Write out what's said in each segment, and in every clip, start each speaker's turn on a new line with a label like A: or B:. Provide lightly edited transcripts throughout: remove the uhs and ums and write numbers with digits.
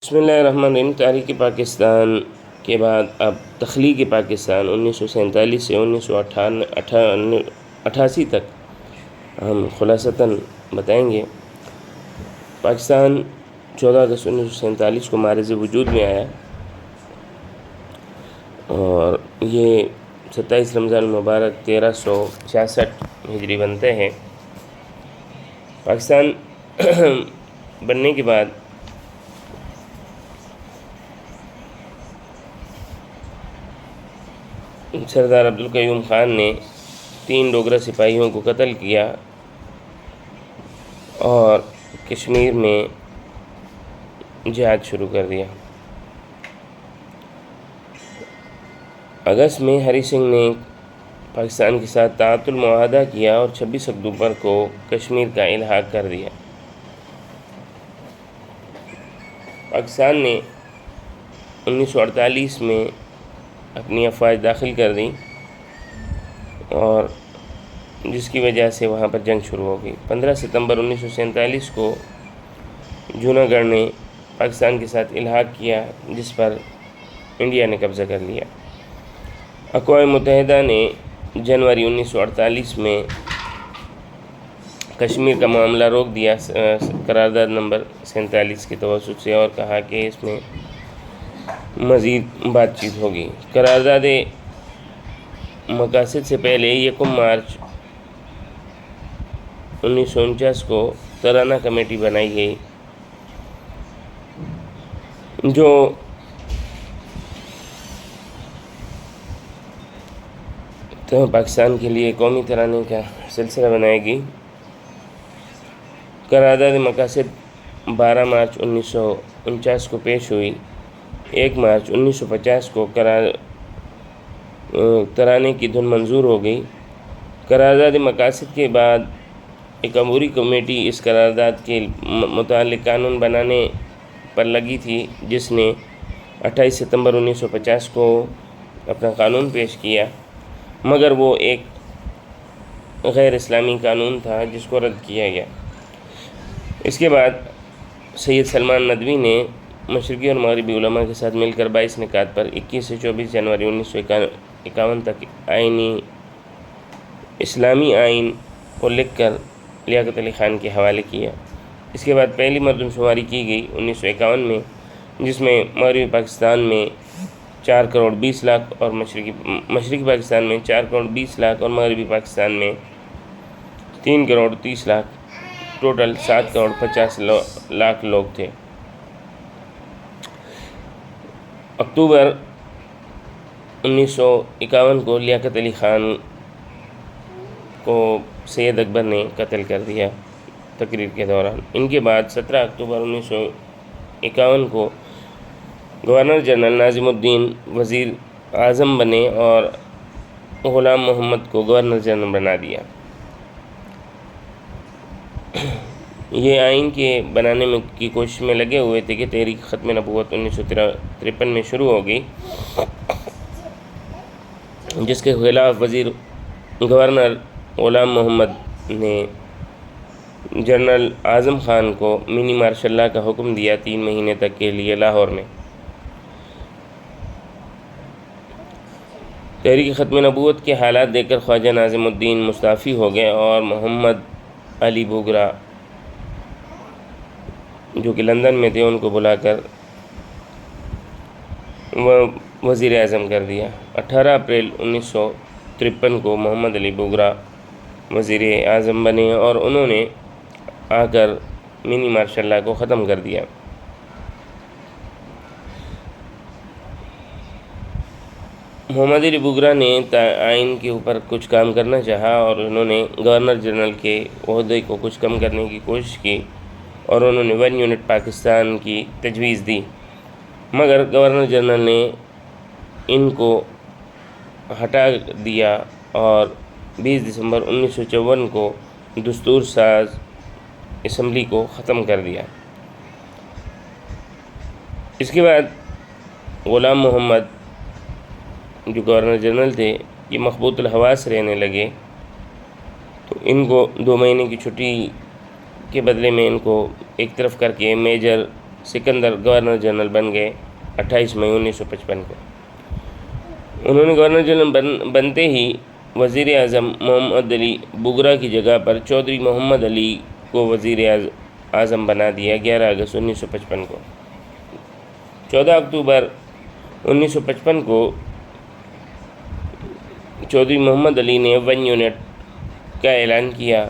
A: بسم اللہ الرحمن الرحیم۔ تاریخ پاکستان کے بعد اب تخلیق پاکستان 1947 سے 1988 تک ہم خلاصتاً بتائیں گے۔ پاکستان 14 اگست 1947 کو معرض وجود میں آیا اور یہ 27 رمضان المبارک 1366 ہجری بنتے ہیں۔ پاکستان بننے کے بعد سردار عبدالقیوم خان نے 3 ڈوگرہ سپاہیوں کو قتل کیا اور کشمیر میں جہاد شروع کر دیا۔ اگست میں ہری سنگھ نے پاکستان کے ساتھ تعاطل معاہدہ کیا اور 26 اکتوبر کو کشمیر کا الحاق کر دیا۔ پاکستان نے 1948 میں اپنی افواج داخل کر دیں اور جس کی وجہ سے وہاں پر جنگ شروع ہو گئی۔ 15 ستمبر 1947 کو جوناگڑھ نے پاکستان کے ساتھ الحاق کیا جس پر انڈیا نے قبضہ کر لیا۔ اقوام متحدہ نے جنوری 1948 میں کشمیر کا معاملہ روک دیا قرارداد نمبر 47 کے توسط سے اور کہا کہ اس میں مزید بات چیت ہوگی۔ قرارداد مقاصد سے پہلے 1 مارچ 1949 کو ترانہ کمیٹی بنائی گئی جو پاکستان کے لیے قومی ترانے کا سلسلہ بنائے گی۔ قرارداد مقاصد 12 مارچ 1949 کو پیش ہوئی۔ 1 مارچ 1950 کو ترانے کی دھن منظور ہو گئی۔ قرارداد مقاصد کے بعد ایک عبوری کمیٹی اس قرارداد کے متعلق قانون بنانے پر لگی تھی جس نے 28 ستمبر 1950 کو اپنا قانون پیش کیا، مگر وہ ایک غیر اسلامی قانون تھا جس کو رد کیا گیا۔ اس کے بعد سید سلمان ندوی نے مشرقی اور مغربی علماء کے ساتھ مل کر 22 نکات پر 21 سے 24 جنوری 1951 تک اسلامی آئین کو لکھ کر لیاقت علی خان کے حوالے کیا۔ اس کے بعد پہلی مردم شماری کی گئی 1951 میں، جس میں مغربی پاکستان میں 4 کروڑ 20 لاکھ اور مشرقی پاکستان میں 4 کروڑ 20 لاکھ اور مغربی پاکستان میں 3 کروڑ 30 لاکھ، ٹوٹل 7 کروڑ 50 لاکھ لوگ تھے۔ اکتوبر 1951 کو لیاقت علی خان کو سید اکبر نے قتل کر دیا تقریر کے دوران۔ ان کے بعد 17 اکتوبر 1951 کو گورنر جنرل ناظم الدین وزیر اعظم بنے اور غلام محمد کو گورنر جنرل بنا دیا۔ یہ آئین کے بنانے کی کوشش میں لگے ہوئے تھے کہ تحریک ختم نبوت 1953 میں شروع ہو گئی، جس کے خلاف گورنر غلام محمد نے جنرل اعظم خان کو منی مارشل لا کا حکم دیا 3 مہینے تک کے لیے لاہور میں۔ تحریک ختم نبوت کے حالات دیکھ کر خواجہ ناظم الدین مستعفی ہو گئے اور محمد علی بوگرا جو کہ لندن میں تھے ان کو بلا کر وزیر اعظم کر دیا۔ 18 اپریل 1953 کو محمد علی بوگرا وزیر اعظم بنے اور انہوں نے آ کر منی مارشل لا کو ختم کر دیا۔ محمد علی بوگرا نے آئین کے اوپر کچھ کام کرنا چاہا اور انہوں نے گورنر جنرل کے عہدے کو کچھ کم کرنے کی کوشش کی اور انہوں نے 1 یونٹ پاکستان کی تجویز دی، مگر گورنر جنرل نے ان کو ہٹا دیا اور 20 دسمبر 1954 کو دستور ساز اسمبلی کو ختم کر دیا۔ اس کے بعد غلام محمد جو گورنر جنرل تھے یہ مخبوط الحواس رہنے لگے، تو ان کو 2 مہینے کی چھٹی کے بدلے میں ان کو ایک طرف کر کے میجر سکندر گورنر جنرل بن گئے 28 مئی 1955 کو۔ انہوں نے گورنر جنرل بنتے ہی وزیر اعظم محمد علی بگرا کی جگہ پر چودھری محمد علی کو وزیر اعظم بنا دیا 11 اگست 1955 کو۔ 14 اکتوبر 1955 کو چودھری محمد علی نے 1 یونٹ کا اعلان کیا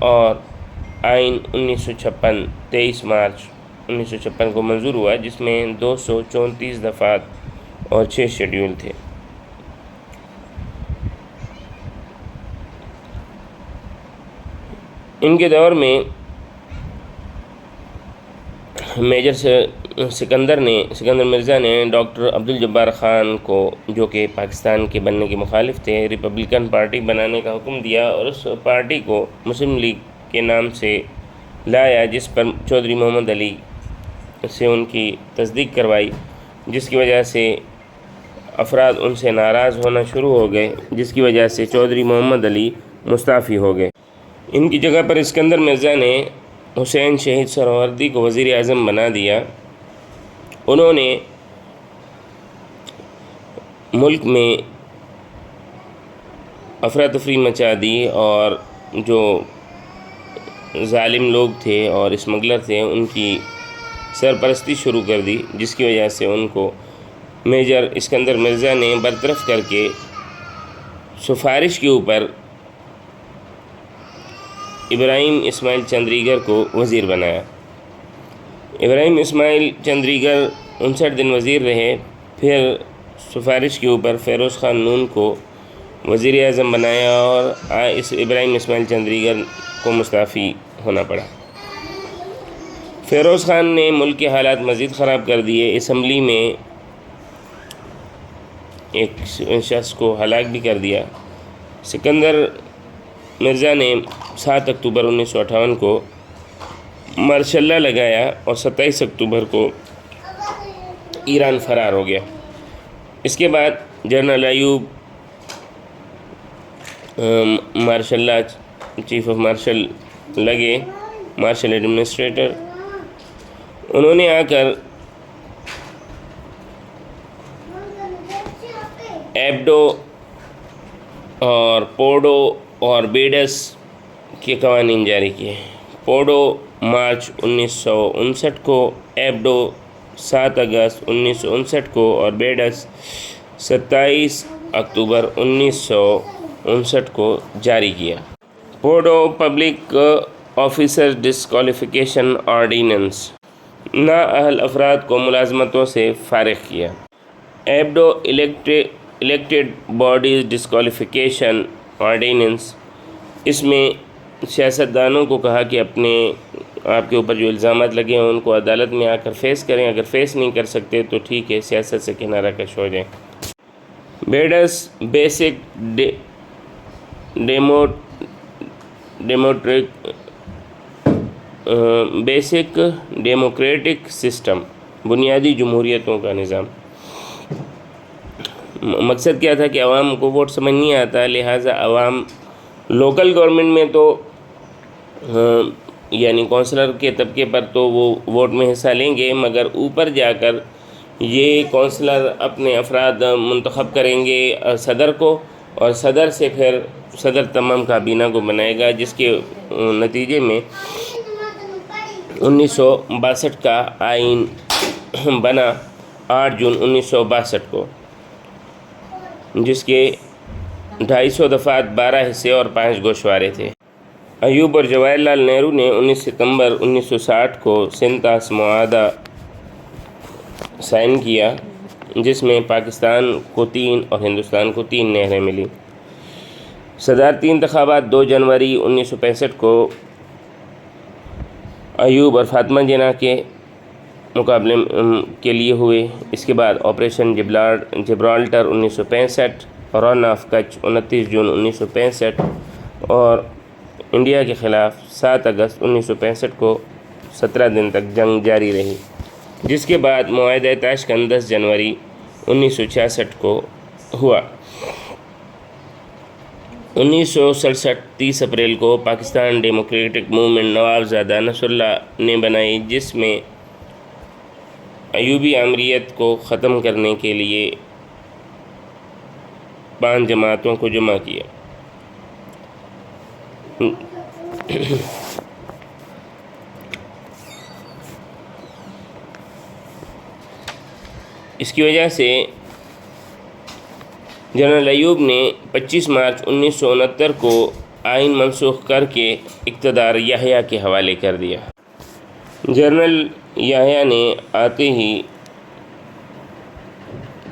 A: اور آئین 1956 23 مارچ 1956 کو منظور ہوا، جس میں 234 دفعات اور 6 شیڈیول تھے۔ ان کے دور میں میجر سکندر مرزا نے ڈاکٹر عبدالجبار خان کو، جو کہ پاکستان کے بننے کے مخالف تھے، ریپبلکن پارٹی بنانے کا حکم دیا اور اس پارٹی کو مسلم لیگ کے نام سے لایا، جس پر چودھری محمد علی سے ان کی تصدیق کروائی، جس کی وجہ سے افراد ان سے ناراض ہونا شروع ہو گئے، جس کی وجہ سے چودھری محمد علی مستعفی ہو گئے۔ ان کی جگہ پر اسکندر مرزا نے حسین شہید سہروردی کو وزیر اعظم بنا دیا۔ انہوں نے ملک میں افراتفری مچا دی اور جو ظالم لوگ تھے اور اسمگلر تھے ان کی سرپرستی شروع کر دی، جس کی وجہ سے ان کو میجر اسکندر مرزا نے برطرف کر کے سفارش کے اوپر ابراہیم اسماعیل چندریگر کو وزیر بنایا۔ ابراہیم اسماعیل چندریگر 59 دن وزیر رہے، پھر سفارش کے اوپر فیروز خان نون کو وزیر اعظم بنایا اور اس ابراہیم اسماعیل چندریگر کو مستعفی ہونا پڑا۔ فیروز خان نے ملک کے حالات مزید خراب کر دیے، اسمبلی میں ایک شخص کو ہلاک بھی کر دیا۔ سکندر مرزا نے 7 اکتوبر 1958 کو مارشل لا لگایا اور 27 اکتوبر کو ایران فرار ہو گیا۔ اس کے بعد general Ayub martial law chief of martial لگے، مارشل ایڈمنسٹریٹر۔ انہوں نے آ کر ایبڈو اور پوڈو اور بیڈس کے قوانین جاری کیے۔ پوڈو مارچ 1959 کو، ایبڈو 7 اگست 1959 کو اور بیڈس 27 اکتوبر 1959 کو جاری کیا۔ PODO public officer disqualification ordinance, نااہل افراد کو ملازمتوں سے فارغ کیا۔ EBDO elected bodies disqualification ordinance, اس میں سیاستدانوں کو کہا کہ آپ کے اوپر جو الزامات لگے ہیں ان کو عدالت میں آ کر فیس کریں، اگر فیس نہیں کر سکتے تو ٹھیک ہے، سیاست سے کنارہ کش ہو جائیں۔ بیڈس بیسک ڈیموکریٹک سسٹم، بنیادی جمہوریتوں کا نظام۔ مقصد کیا تھا کہ عوام کو ووٹ سمجھ نہیں آتا، لہٰذا عوام لوکل گورنمنٹ میں تو یعنی کونسلر کے طبقے پر تو وہ ووٹ میں حصہ لیں گے، مگر اوپر جا کر یہ کونسلر اپنے افراد منتخب کریں گے صدر کو، اور صدر سے پھر صدر تمام کابینہ کو بنائے گا، جس کے نتیجے میں 1962 کا آئین بنا 8 جون 1962 کو، جس کے 250 دفعات 12 حصے اور 5 گوشوارے تھے۔ ایوب اور جواہر لال نہرو نے 19 ستمبر 1960 کو سینتاس معاہدہ سائن کیا، جس میں پاکستان کو 3 اور ہندوستان کو 3 نہریں ملی۔ صدارتی انتخابات 2 جنوری 1965 کو ایوب اور فاطمہ جناح کے مقابلے کے لیے ہوئے۔ اس کے بعد آپریشن جبرالٹر 1965، رن آف کچھ 29 جون 1965 اور انڈیا کے خلاف 7 اگست 1965 کو 17 دن تک جنگ جاری رہی، جس کے بعد معاہدہ تاشکند 10 جنوری 1966 کو ہوا۔ 1967 30 اپریل کو پاکستان ڈیموکریٹک موومنٹ نواب زادہ نصر اللہ نے بنائی، جس میں ایوبی آمریت کو ختم کرنے کے لیے 5 جماعتوں کو جمع کیا۔ اس کی وجہ سے جنرل ایوب نے 25 مارچ 1969 کو آئین منسوخ کر کے اقتدار یحییٰ کے حوالے کر دیا۔ جنرل یحییٰ نے آتے ہی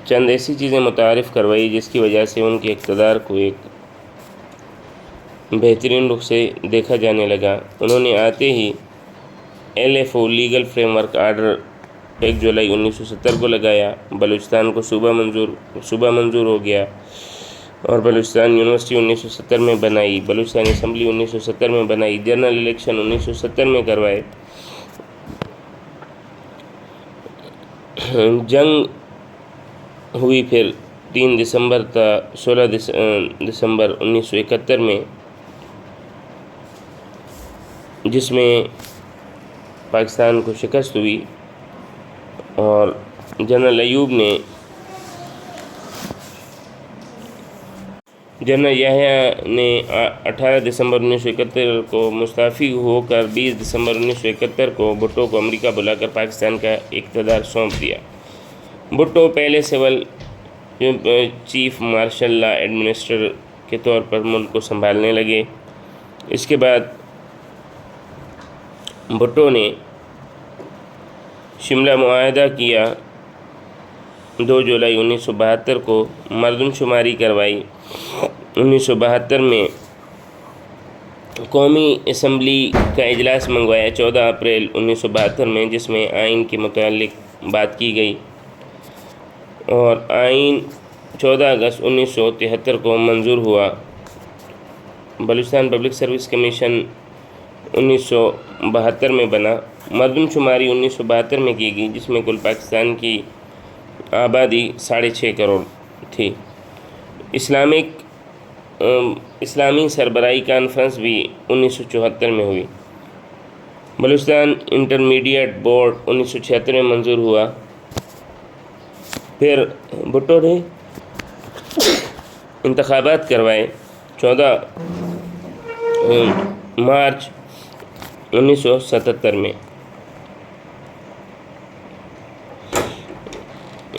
A: چند ایسی چیزیں متعارف کروائی جس کی وجہ سے ان کے اقتدار کو ایک بہترین رخ سے دیکھا جانے لگا۔ انہوں نے آتے ہی LFO legal frame work order 1 جولائی 1970 کو لگایا۔ بلوچستان کو صوبہ منظور ہو گیا اور بلوچستان یونیورسٹی 1970 میں بنائی، بلوچستان اسمبلی 1970 میں بنائی، جنرل الیکشن 1970 میں کروائے۔ جنگ ہوئی پھر 3 دسمبر تا 16 دسمبر 1971 میں، جس میں پاکستان کو شکست ہوئی اور جنرل ایوب نے جنرل یحییٰ نے 18 دسمبر 1971 کو مستعفی ہو کر 20 دسمبر 1971 کو بھٹو کو امریکہ بلا کر پاکستان کا اقتدار سونپ دیا۔ بھٹو پہلے civil chief martial law administrator کے طور پر ملک کو سنبھالنے لگے۔ اس کے بعد بھٹو نے شملہ معاہدہ کیا، 2 جولائی 1972 کو مردم شماری کروائی۔ 1972 میں قومی اسمبلی کا اجلاس منگوایا 14 اپریل 1972 میں، جس میں آئین کے متعلق بات کی گئی اور آئین 14 اگست 1973 کو منظور ہوا۔ بلوچستان پبلک سروس کمیشن 1972 میں بنا۔ مردم شماری 1972 میں کی گئی، جس میں کل پاکستان کی آبادی 6.5 کروڑ تھی۔ اسلامی سربراہی کانفرنس بھی 1974 میں ہوئی۔ بلوچستان انٹرمیڈیٹ بورڈ 1976 میں منظور ہوا۔ پھر بھٹو نے انتخابات کروائے 14 مارچ 1977 میں۔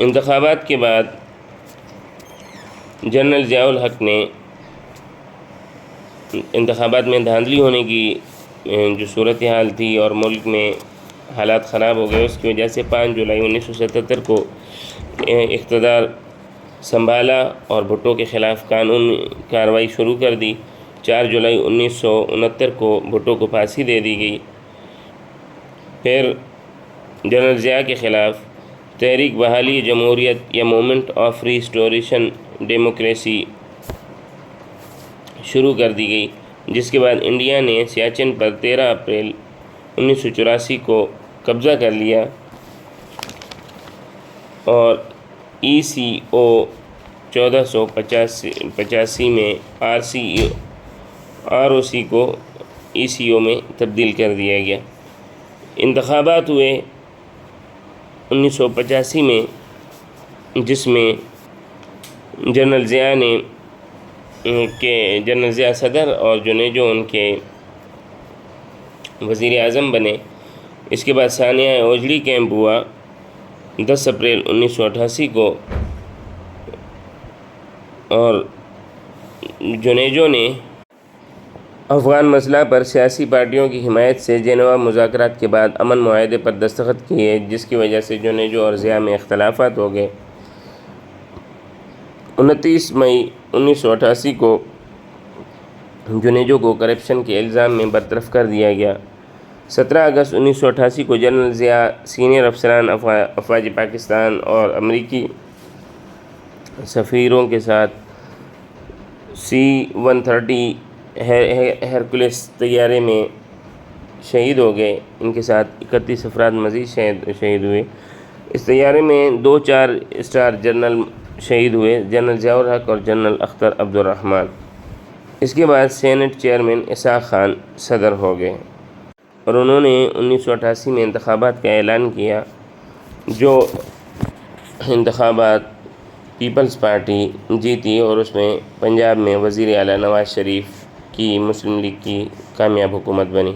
A: انتخابات کے بعد جنرل ضیاء الحق نے انتخابات میں دھاندلی ہونے کی جو صورتحال تھی اور ملک میں حالات خراب ہو گئے، اس کی وجہ سے 5 جولائی 1977 کو اقتدار سنبھالا اور بھٹو کے خلاف قانون کارروائی شروع کر دی۔ 4 جولائی 1969 کو بھٹو کو پھانسی دے دی گئی۔ پھر جنرل ضیاء کے خلاف تحریک بحالی جمہوریت یا موومنٹ آف ریسٹوریشن ڈیموکریسی شروع کر دی گئی، جس کے بعد انڈیا نے سیاچن پر 13 اپریل 1984 کو قبضہ کر لیا اور ECO 1485 میں ROC کو ECO میں تبدیل کر دیا گیا۔ انتخابات ہوئے 1985 میں، جس میں جنرل ضیاء صدر اور جنیجو ان کے وزیر اعظم بنے۔ اس کے بعد ثانیہ اوجڑی کیمپ ہوا 10 اپریل 1988 کو، اور جنیجو نے افغان مسئلہ پر سیاسی پارٹیوں کی حمایت سے جنیوا مذاکرات کے بعد امن معاہدے پر دستخط کیے، جس کی وجہ سے جنیجو اور ضیاء میں اختلافات ہو گئے۔ 29 مئی 1988 کو جنیجو کو کرپشن کے الزام میں برطرف کر دیا گیا۔ 17 اگست 1988 کو جنرل ضیاء سینئر افسران افواج پاکستان اور امریکی سفیروں کے ساتھ C-130 ہرکولس طیارے میں شہید ہو گئے۔ ان کے ساتھ 31 افراد مزید شہید ہوئے۔ اس طیارے میں 2 4 اسٹار جنرل شہید ہوئے، جنرل ضیاء الحق اور جنرل اختر عبدالرحمن۔ اس کے بعد سینٹ چیئرمین اسحاق خان صدر ہو گئے اور انہوں نے 1988 میں انتخابات کا اعلان کیا جو انتخابات پیپلز پارٹی جیتی اور اس میں پنجاب میں وزیر اعلیٰ نواز شریف کی مسلم لیگ کی کامیاب حکومت بنی۔